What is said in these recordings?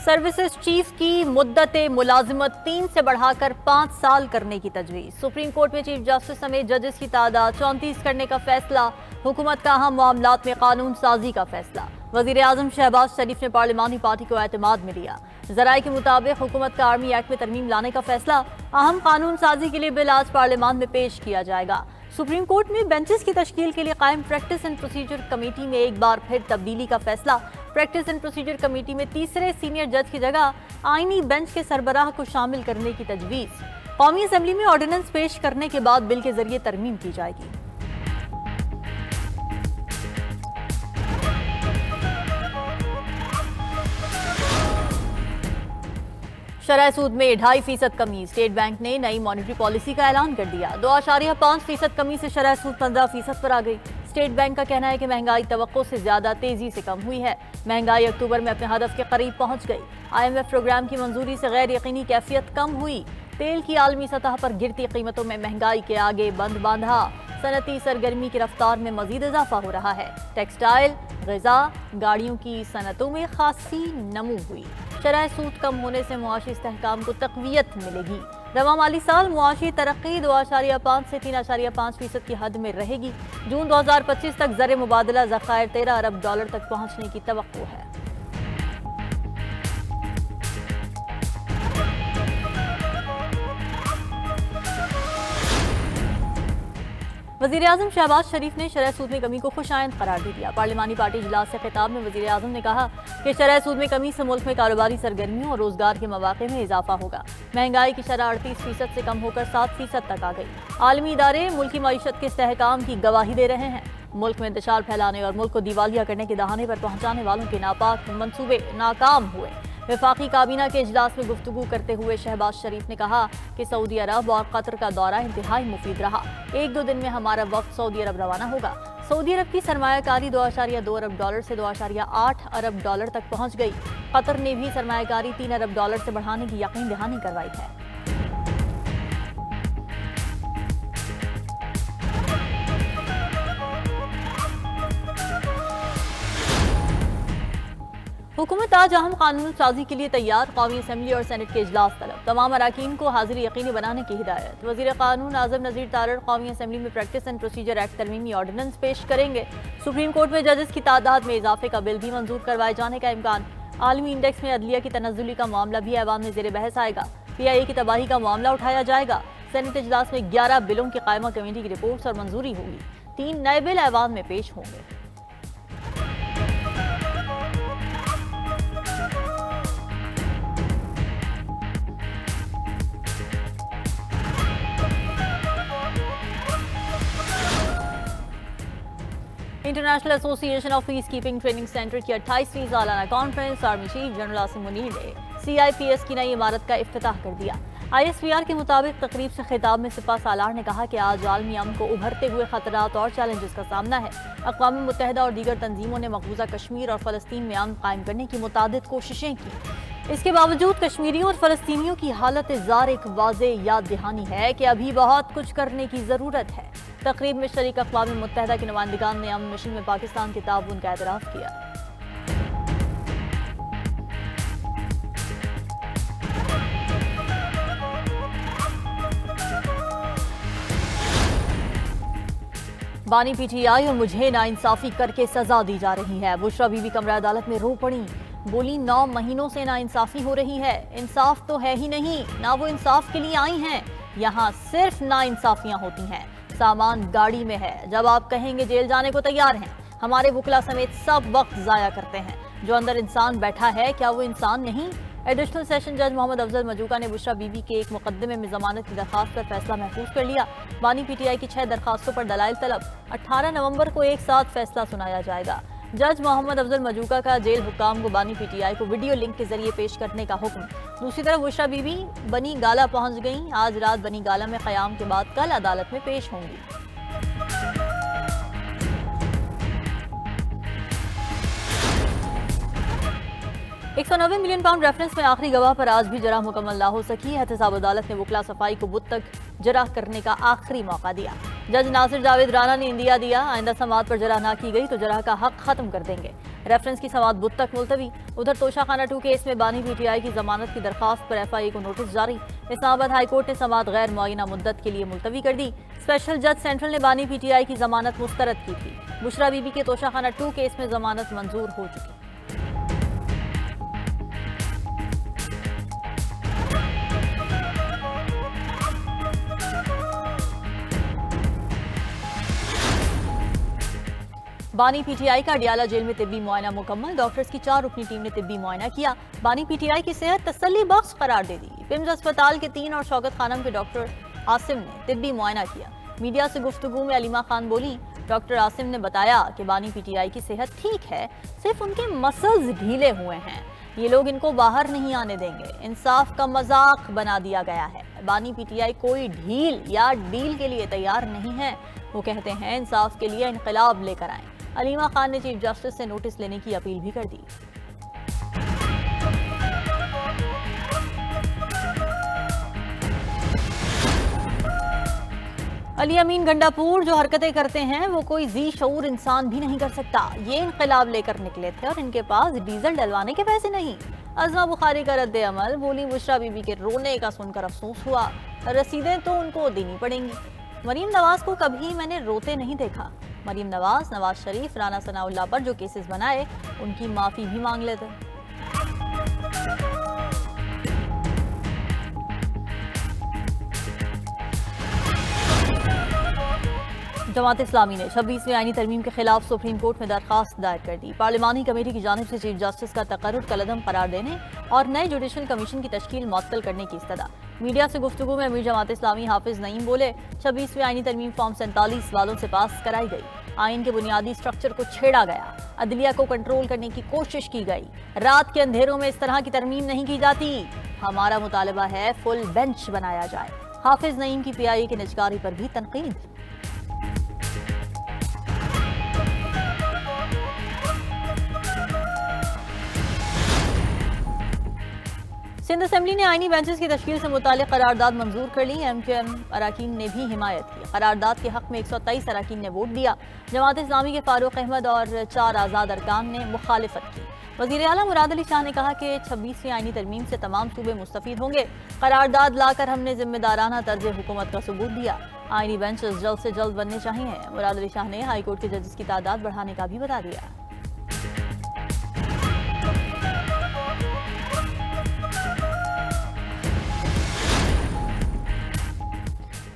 Services chief की मुद्दत मुलाजिमत 3 से बढ़ाकर 5 साल करने की तजवीज़। सुप्रीम कोर्ट में चीफ जस्टिस समेत जजेस की तादाद 34 करने का फैसला। हुकूमत का अहम मामलात में कानून साजी का फैसला। वजीर आजम शहबाज शरीफ ने पार्लिमानी पार्टी को एतमाद में लिया। जराये के मुताबिक हुकूमत का आर्मी एक्ट में तरमीम लाने का फैसला। अहम कानून साजी के लिए बिल आज पार्लियामान में पेश किया जाएगा। सुप्रीम कोर्ट में बेंचेस की तश्कील के लिए कायम प्रैक्टिस एंड प्रोसीजर कमेटी में एक बार फिर तब्दीली का फैसला। प्रैक्टिस एंड प्रोसीजर कमेटी में तीसरे सीनियर जज की जगह आईनी बेंच के सरबराह को शामिल करने की तजवीज़। कौमी असेंबली में ऑर्डिनेंस पेश करने के बाद बिल के जरिए तरमीम की जाएगी। शरह सूद में 2.5% कमी। स्टेट बैंक ने नई मॉनेटरी पॉलिसी का ऐलान कर दिया। 2.5% कमी से शरह सूद 15% पर आ गई। स्टेट बैंक का कहना है कि महंगाई तवक्को से ज्यादा तेजी से कम हुई है। महंगाई अक्टूबर में अपने हदफ के करीब पहुंच गई। IMF प्रोग्राम की मंजूरी से गैर यकीनी कैफियत कम हुई। तेल की आलमी सतह पर गिरती कीमतों में महंगाई के आगे बंद बांधा। सनती सरगर्मी की रफ्तार में मजीद इजाफा हो रहा है। टेक्सटाइल, ग़िज़ा, गाड़ियों की सनतों में खासी नमू हुई। शरह सूद कम होने से मुआशी इस्तेहकाम को तक़वियत मिलेगी। रवा माली साल मुआशी तरक्की 2.5 से 3.5% की हद में रहेगी। जून 2025 तक ज़र मुबादला ज़खायर $13 अरब तक पहुँचने की तवक्को है। वज़ीर आज़म शहबाज शरीफ ने शरह सूद में कमी को खुशाइंद करार दे दिया। पार्लिमानी पार्टी इजलास से खिताब में वज़ीर आज़म ने कहा कि शरह सूद में कमी से मुल्क में कारोबारी सरगर्मियों और रोजगार के मौक़े में इजाफा होगा। महंगाई की शरह 38% से कम होकर 7% तक आ गई। आलमी इदारे मुल्की मईशत के इस्तेहकाम की गवाही दे रहे हैं। मुल्क में इंतशार फैलाने और मुल्क को दिवालिया करने के दहाने पर पहुंचाने वालों के नापाक मंसूबे नाकाम हुए। वफाकी काबीना के इजलास में गुफ्तगू करते हुए शहबाज शरीफ ने कहा कि सऊदी अरब और कतर का दौरा इंतहाई मुफीद रहा। 1-2 दिन में हमारा वक्त सऊदी अरब रवाना होगा। सऊदी अरब की सरमायाकारी $2.2 अरब से $2.8 अरब तक पहुंच गई। कतर ने भी सरमायाकारी $3 अरब से बढ़ाने की यकीन दहानी करवाई है। हुकूमत आज अहम कानून साजी के लिए तैयार। कौमी असेंबली और सेनेट के इजलास तलब। तमाम अराकीन को हाजिरी यकीनी बनाने की हिदायत। वज़ीर कानून आज़म नज़ीर तारड़ कौमी असेंबली में प्रैक्टिस एंड प्रोसीजर एक्ट तरमीमी ऑर्डिनेंस पेश करेंगे। सुप्रीम कोर्ट में जजेस की तादाद में इजाफे का बिल भी मंजूर करवाए जाने का इम्कान। आलमी इंडेक्स में अदलिया की तनज़्ज़ुली का मामला भी ऐवान में ज़ेर बहस आएगा। PIA की तबाही का मामला उठाया जाएगा। सेनेट इजलास में 11 बिलों की कायमा कमेटी की रिपोर्ट्स और मंजूरी होगी। 3 नए बिल ऐवान में पेश होंगे। International association of peace keeping training centre की 28वीं सालाना conference army chief general Asim Munir ने CIPS की नई इमारत का इफ्तिताह कर दिया। ISPR के मुताबिक तकरीब से खिताब में सिपा सालार ने कहा कि आज आलमी अमन को उभरते हुए खतरात और चैलेंजेस का सामना है। अक़वाम मुत्तहिदा और दीगर तंजीमों ने मकबूजा कश्मीर और फ़लस्तीन में अमन कायम करने की मुतादिद कोशिशें की। इसके बावजूद कश्मीरियों और फ़लस्तीनियों की हालत ज़ार एक वाज़े याद दहानी है कि अभी बहुत कुछ करने की ज़रूरत है। तकरीब में शरीक अक़वाम मुत्तहिदा के नुमाइंदगान ने अमन मिशन में पाकिस्तान के ताउन का एतराफ़ किया। बानी PTI और मुझे नाइंसाफी करके सजा दी जा रही है। बुशरा बीबी कमरा अदालत में रो पड़ी। बोली 9 महीनों से नाइंसाफी हो रही है। इंसाफ तो है ही नहीं, ना वो इंसाफ के लिए आई हैं। यहाँ सिर्फ नाइंसाफियाँ होती हैं। सामान गाड़ी में है, जब आप कहेंगे जेल जाने को तैयार हैं। हमारे वकला समेत सब वक्त ज़ाया करते हैं। जो अंदर इंसान बैठा है, क्या वो इंसान नहीं? एडिशनल सेशन जज मोहम्मद अफजल मजूका ने बुशरा बीबी के एक मुकदमे में जमानत की दरखास्त पर फैसला महफूज कर लिया। बानी PTI की 6 दरखास्तों पर दलाइल तलब। 18 नवंबर को एक साथ फैसला सुनाया जाएगा। जज मोहम्मद अफजल मजूका का जेल हुक्काम को बानी PTI को वीडियो लिंक के जरिए पेश करने का हुक्म। दूसरी तरफ बुशरा बीबी बनी गाला पहुंच गई। आज रात बनी गाला में क़याम के बाद कल अदालत में पेश होंगी। £190 मिलियन रेफरेंस में आखिरी गवाह पर आज भी जराह मुकम्मल ना हो सकी। एहतसाब अदालत ने वकला सफाई को बुध तक जराह करने का आखिरी मौका दिया। जज नासिर जावेद राना ने इंदिया दिया, आइंदा समात पर जराह ना की गई तो जराह का हक खत्म कर देंगे। रेफरेंस की समाअत बुध तक मुलतवी। उधर तोशाखाना 2 केस में बानी पीटीआई की जमानत की दरखास्त पर एफआईए को नोटिस जारी। इस्लामाबाद हाईकोर्ट ने समाअत गैर मुअय्यना मुद्दत के लिए मुलतवी कर दी। स्पेशल जज सेंट्रल ने बानी पीटीआई की जमानत मुस्तरद की थी। बुशरा बीबी के तोशाखाना 2 केस में जमानत मंजूर हो चुकी। बानी पीटीआई का अडियाला जेल में तिब्बी मुआयना मुकम्मल। डॉक्टर्स की 4 रुकनी टीम ने तिब्बी मुआयना किया। बानी पीटीआई की सेहत तसल्ली बख्श करार दे दी। पिम्स अस्पताल के 3 और शौकत खानम के डॉक्टर आसिम ने तिब्बी मुआयना किया। मीडिया से गुफ्तगू में अलीमा खान बोली, डॉक्टर आसिम ने बताया कि बानी पीटीआई की सेहत ठीक है, सिर्फ उनके मसल्स ढीले हुए हैं। ये लोग इनको बाहर नहीं आने देंगे। इंसाफ का मजाक बना दिया गया है। बानी पीटीआई कोई ढील या डील के लिए तैयार नहीं है। वो कहते हैं इंसाफ के लिए इनकलाब लेकर आएं। अलीमा खान ने चीफ जस्टिस से नोटिस लेने की अपील भी कर दी। अली अमीन गंडापुर जो हरकतें करते हैं वो कोई जी शऊर इंसान भी नहीं कर सकता। ये इनकलाब लेकर निकले थे और इनके पास डीजल डलवाने के पैसे नहीं। अज़मा बुखारी का रद्द अमल। बोली, बुशरा बीबी के रोने का सुनकर अफसोस हुआ। रसीदें तो उनको देनी पड़ेंगी। मरीम नवाज को कभी मैंने रोते नहीं देखा। मरीम नवाज, नवाज शरीफ, राना सनाउल्लाह पर जो केसेस बनाए उनकी माफी भी मांग लेते। जमात इस्लामी ने 26वीं आईनी तरमीम के खिलाफ सुप्रीम कोर्ट में दरखास्त दायर कर दी। पार्लिमानी कमेटी की जानिब से चीफ जस्टिस का तकर्रुर कलअदम करार देने और नए जुडिशल कमीशन की तश्कील मुअत्तल करने की इस्तदा। मीडिया से गुफ्तगू में अमीर जमात इस्लामी हाफिज नईम बोले, 26वीं आईनी तरमीम फॉर्म 47 वालों से पास कराई गई। आइन के बुनियादी स्ट्रक्चर को छेड़ा गया। अदलिया को कंट्रोल करने की कोशिश की गई। रात के अंधेरों में इस तरह की तरमीम नहीं की जाती। हमारा मुतालबा है फुल बेंच बनाया जाए। हाफिज नईम की पीआईए की निजकारी पर भी तनकीद। सिंध असेंबली ने आईनी बेंचेस की तश्कील से मुतालिक करारदाद मंजूर कर ली। एमक्यूएम अरकान ने भी हिमायत की। करारदाद के हक में 123 अरकान ने वोट दिया। जमात इस्लामी के फारूक अहमद और 4 आज़ाद अरकान ने मुखालिफत की। वज़ीर आला मुराद अली शाह ने कहा कि 26वीं आईनी तरमीम से तमाम सूबे मुस्तफीद होंगे। करारदाद लाकर हमने जिम्मेदाराना तर्ज हुकूमत का सबूत दिया। आईनी बेंचेस जल्द से जल्द बनने चाहिए। मुराद अली शाह ने हाईकोर्ट के जजेस की तादाद बढ़ाने का भी बता दिया।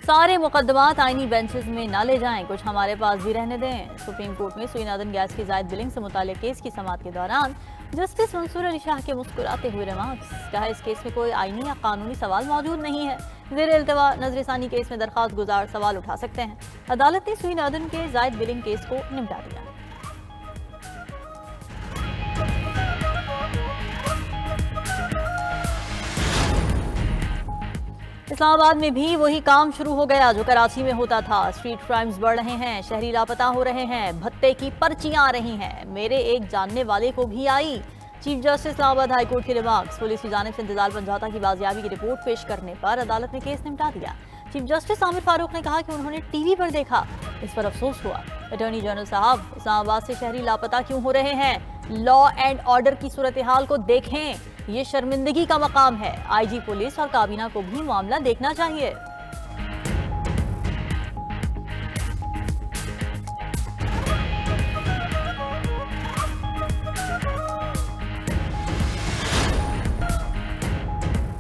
सारे मुकदमात आईनी बेंचेस में ना ले जाएं, कुछ हमारे पास भी रहने दें। सुप्रीम कोर्ट में सुईनादन गैस की जायद बिलिंग से मुताल्लिक केस की समाअत के दौरान जस्टिस मंसूर अली शाह के मुस्कुराते हुए रिमार्क्स। कहा, इस केस में कोई आईनी या कानूनी सवाल मौजूद नहीं है। ज़ेर इल्तवा नजरसानी केस में दरखास्त गुजार सवाल उठा सकते हैं। अदालत ने सुईनादन के जायद बिलिंग केस को निपटा दिया। इस्लामाबाद में भी वही काम शुरू हो गया जो कराची में होता था। स्ट्रीट क्राइम्स बढ़ रहे हैं, शहरी लापता हो रहे हैं, भत्ते की पर्चियां आ रही हैं। मेरे एक जानने वाले को भी आई। चीफ जस्टिस इस्लामाबाद हाईकोर्ट के रिमार्क्स। पुलिस की जानिब से इंतजाल पंजाता की बाजियाबी की रिपोर्ट पेश करने पर अदालत ने केस निपटा दिया। चीफ जस्टिस आमिर फारूक ने कहा कि उन्होंने टीवी पर देखा, इस पर अफसोस हुआ। अटॉर्नी जनरल साहब, इस्लामाबाद से शहरी लापता क्यों हो रहे हैं? लॉ एंड ऑर्डर की सूरत हाल को देखें, ये शर्मिंदगी का मकाम है। आईजी पुलिस और काबीना को भी मामला देखना चाहिए।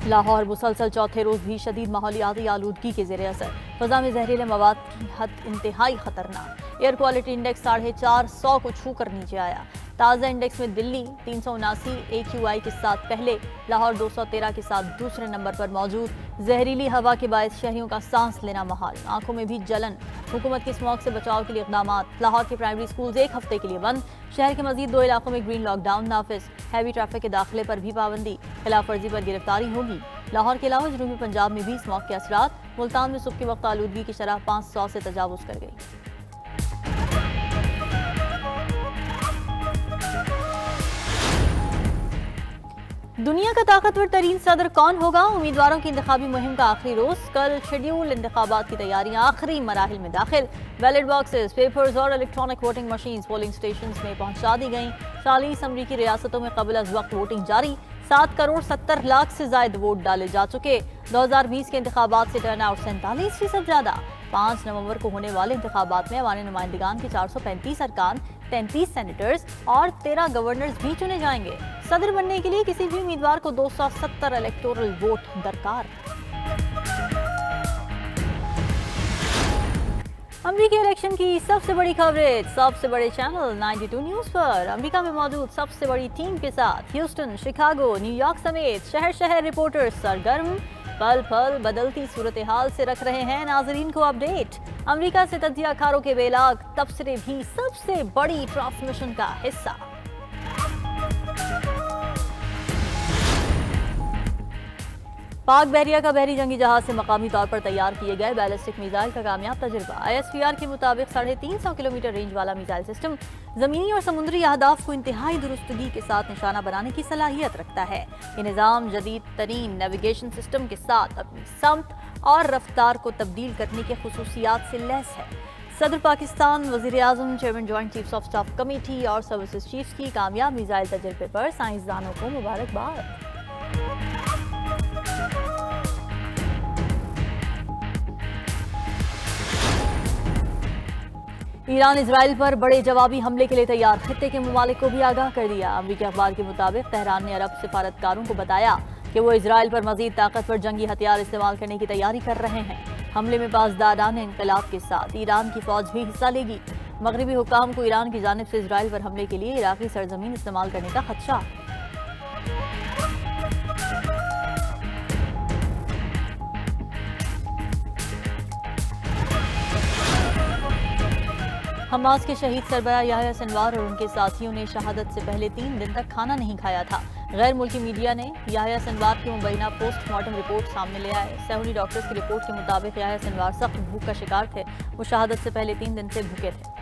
लाहौर मुसलसल चौथे रोज भी शदीद माहौलियाती आलूदगी के जेर असर। फजा में जहरीले मवाद की हद इंतहाई खतरनाक। एयर क्वालिटी इंडेक्स 450 को छूकर नीचे आया। ताज़ा इंडेक्स में दिल्ली 379 AQI के साथ पहले, लाहौर 213 के साथ दूसरे नंबर पर मौजूद। जहरीली हवा के बायस शहरियों का सांस लेना महाल, आंखों में भी जलन। हुकूमत के स्मॉग से बचाव के लिए इक़दाम। लाहौर के प्राइमरी स्कूल 1 हफ्ते के लिए बंद। शहर के मजीद 2 इलाकों में ग्रीन लॉकडाउन नाफिज। हैवी ट्रैफिक के दाखिले पर भी पाबंदी। खिलाफ वर्जी पर गिरफ्तारी होगी। लाहौर के अलावा जनूबी पंजाब में भी स्मॉग के असरात। मुल्तान में सुबह के वक्त आलूदगी की शरह 500 से तजावुज कर गई। दुनिया का ताकतवर तरीन सदर कौन होगा? उम्मीदवारों की इंतखाबी मुहिम का आखिरी रोज। कल शेड्यूल इंतखाबात की तैयारियां आखिरी मराहिल में दाखिल। बैलेट बॉक्सेस, पेपर्स और electronic voting machine polling station में पहुंचा दी गई। 40 अमरीकी रियासतों में कबल अज वक्त वोटिंग जारी। 7 करोड़ 70 लाख से ज्यादा वोट डाले जा चुके। 2020 के इंतखाबात से टर्न आउट 47% ज्यादा। 5 नवंबर को होने वाले इंतखाबात में अवानी नुमाइंदगान के 435 अरकान, 33 सेनेटर्स और 13 गवर्नर्स भी चुने जाएंगे। सदर बनने के लिए किसी भी उम्मीदवार को 270 इलेक्टोरल वोट दरकार। अमेरिकी इलेक्शन की सबसे बड़ी कवरेज सबसे बड़े चैनल 92 न्यूज पर। अमेरिका में मौजूद सबसे बड़ी टीम के साथ ह्यूस्टन, शिकागो, न्यूयॉर्क समेत शहर शहर रिपोर्टर्स सरगर्म, पल पल बदलती सूरत हाल से रख रहे हैं नाजरीन को अपडेट। अमेरिका से तज्जियाकारों के बेलाग तबसरे भी सबसे बड़ी ट्रांसमिशन का हिस्सा। पाक बहरिया का बहरी जंगी जहाज से मकामी तौर पर तैयार किए गए बैलिस्टिक मिसाइल का कामयाब तजुर्बा। ISPR के मुताबिक 350 किलोमीटर रेंज वाला मिसाइल सिस्टम जमीनी और समुद्री अहदाफ को इंतहाई दुरुस्तगी के साथ निशाना बनाने की सलाहियत रखता है। ये निज़ाम जदीद तरीन नेविगेशन सिस्टम के साथ अपनी समत और रफ्तार को तब्दील करने के खुसूसियात से लैस है। सदर पाकिस्तान, वज़ीर आज़म, chairman joint chiefs of staff committee और सर्विसेज चीफ्स की कामयाब मिसाइल तजर्बे पर साइंसदानों को मुबारकबाद। ईरान इजराइल पर बड़े जवाबी हमले के लिए तैयार। खित्ते के ममालिक को भी आगाह कर दिया। अमरीकी अखबार के मुताबिक तेहरान ने अरब सिफारतकारों को बताया कि वो इजराइल पर मजीद ताकतवर जंगी हथियार इस्तेमाल करने की तैयारी कर रहे हैं। हमले में पासदारान इंकलाब के साथ ईरान की फौज भी हिस्सा लेगी। मगरबी हुकाम को ईरान की जानिब से इजराइल पर हमले के लिए इराकी सरजमीन इस्तेमाल करने का खदशा। हमास के शहीद सरबराह याह्या सिनवार और उनके साथियों ने शहादत से पहले 3 दिन तक खाना नहीं खाया था। गैर मुल्की मीडिया ने याह्या सिनवार की मुबैना पोस्टमार्टम रिपोर्ट सामने ले आए। सऊदी डॉक्टर्स की रिपोर्ट के मुताबिक याह्या सिनवार सख्त भूख का शिकार थे। वो शहादत से पहले 3 दिन से भूखे थे।